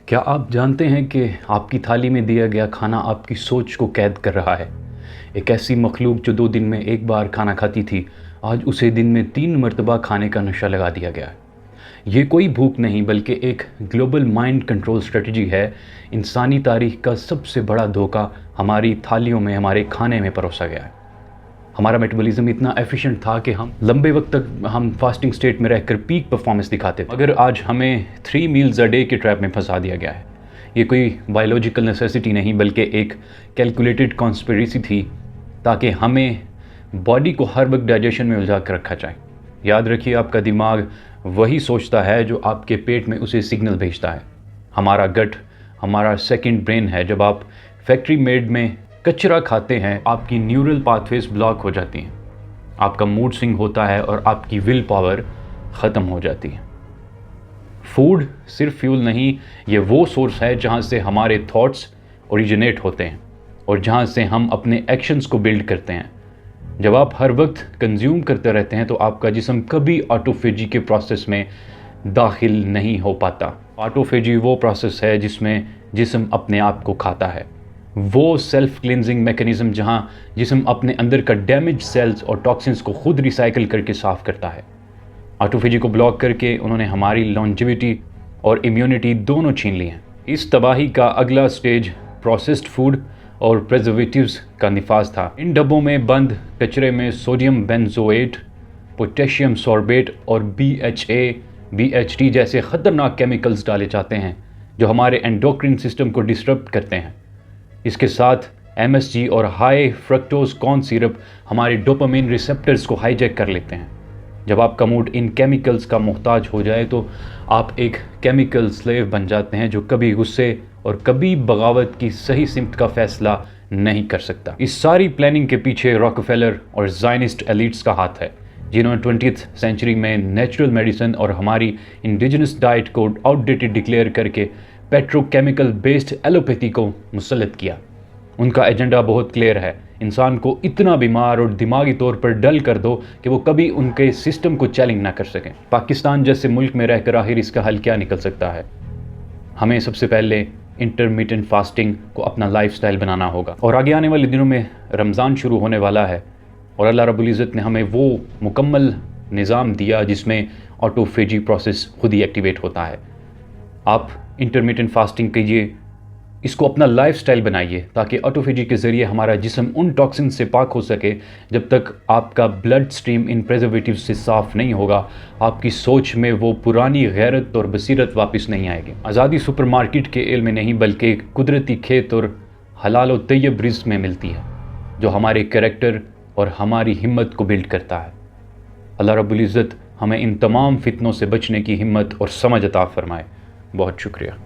क्या आप जानते हैं कि आपकी थाली में दिया गया खाना आपकी सोच को कैद कर रहा है। एक ऐसी मखलूक जो 2 दिन में एक बार खाना खाती थी, आज उसे दिन में 3 मरतबा खाने का नशा लगा दिया गया है। ये कोई भूख नहीं बल्कि एक ग्लोबल माइंड कंट्रोल स्ट्रेटजी है। इंसानी तारीख का सबसे बड़ा धोखा हमारी थालियों में, हमारे खाने में परोसा गया है। हमारा मेटाबॉलिज्म इतना एफिशिएंट था कि हम लंबे वक्त तक हम फास्टिंग स्टेट में रहकर पीक परफॉर्मेंस दिखाते थे, मगर आज हमें 3 मील्स अ डे के ट्रैप में फंसा दिया गया है। ये कोई बायोलॉजिकल नेसेसिटी नहीं बल्कि एक कैलकुलेटेड कॉन्स्पिरेसी थी ताकि हमें बॉडी को हर वक्त डाइजेशन में उलझा कर रखा जाए। याद रखिए, आपका दिमाग वही सोचता है जो आपके पेट में उसे सिग्नल भेजता है। हमारा गट हमारा सेकंड ब्रेन है। जब आप फैक्ट्री मेड में कचरा खाते हैं, आपकी न्यूरल पाथवेज ब्लॉक हो जाती हैं, आपका मूड स्विंग होता है और आपकी विल पावर ख़त्म हो जाती है। फूड सिर्फ फ्यूल नहीं, ये वो सोर्स है जहाँ से हमारे थॉट्स ओरिजिनेट होते हैं और जहाँ से हम अपने एक्शंस को बिल्ड करते हैं। जब आप हर वक्त कंज्यूम करते रहते हैं तो आपका जिस्म कभी ऑटोफेजी के प्रोसेस में दाखिल नहीं हो पाता। ऑटोफेजी वो प्रोसेस है जिसमें जिस्म अपने आप को खाता है, वो सेल्फ क्लिनजिंग मैकेनिज्म जहां जिस्म अपने अंदर का डैमेज सेल्स और टॉक्सिन्स को खुद रिसाइकिल करके साफ़ करता है। ऑटोफेजी को ब्लॉक करके उन्होंने हमारी लॉन्जेविटी और इम्यूनिटी दोनों छीन ली हैं। इस तबाही का अगला स्टेज प्रोसेस्ड फूड और प्रिजर्वेटिव्स का निफाज था। इन डब्बों में बंद कचरे में सोडियम बेंजोएट, पोटेशियम सॉर्बेट और BHA, BHT जैसे ख़तरनाक केमिकल्स डाले जाते हैं जो हमारे एंडोक्रिन सिस्टम को डिस्टर्ब करते हैं। इसके साथ MSG और हाई फ्रक्टोज कॉर्न सिरप हमारे डोपामिन रिसेप्टर्स को हाईजैक कर लेते हैं। जब आपका मूड इन केमिकल्स का मोहताज हो जाए तो आप एक केमिकल स्लेव बन जाते हैं जो कभी गुस्से और कभी बगावत की सही सिमत का फैसला नहीं कर सकता। इस सारी प्लानिंग के पीछे रॉकफेलर और ज़ायनिस्ट एलिट्स का हाथ है, जिन्होंने 20th सेंचुरी में नेचुरल मेडिसिन और हमारी इंडिजिनस डाइट को आउटडेटेड डिक्लेयर करके पेट्रोकेमिकल बेस्ड एलोपैथी को मुसल्लत किया। उनका एजेंडा बहुत क्लियर है, इंसान को इतना बीमार और दिमागी तौर पर डल कर दो कि वो कभी उनके सिस्टम को चैलेंज ना कर सकें। पाकिस्तान जैसे मुल्क में रहकर आखिर इसका हल क्या निकल सकता है? हमें सबसे पहले इंटरमिटेंट फास्टिंग को अपना लाइफस्टाइल बनाना होगा। और आगे आने वाले दिनों में रमज़ान शुरू होने वाला है और अल्लाह रब्बुल इज़्ज़त ने हमें वो मुकम्मल निज़ाम दिया जिसमें ऑटोफेजी प्रोसेस खुद ही एक्टिवेट होता है। आप इंटरमिटेंट फास्टिंग कीजिए, इसको अपना लाइफस्टाइल बनाइए ताकि ऑटोफेजी के ज़रिए हमारा जिस्म उन टॉक्सिन से पाक हो सके। जब तक आपका ब्लड स्ट्रीम इन प्रिजर्वेटिव से साफ़ नहीं होगा, आपकी सोच में वो पुरानी गैरत और बसीरत वापस नहीं आएगी। आज़ादी सुपरमार्केट के एल में नहीं बल्कि कुदरती खेत और हलाल और तैयब रिज़्क़ में मिलती है, जो हमारे कैरेक्टर और हमारी हिम्मत को बिल्ड करता है। अल्लाह रब्बुल इज़्ज़त हमें इन तमाम फितनों से बचने की हिम्मत और समझ अता फ़रमाए। बहुत शुक्रिया।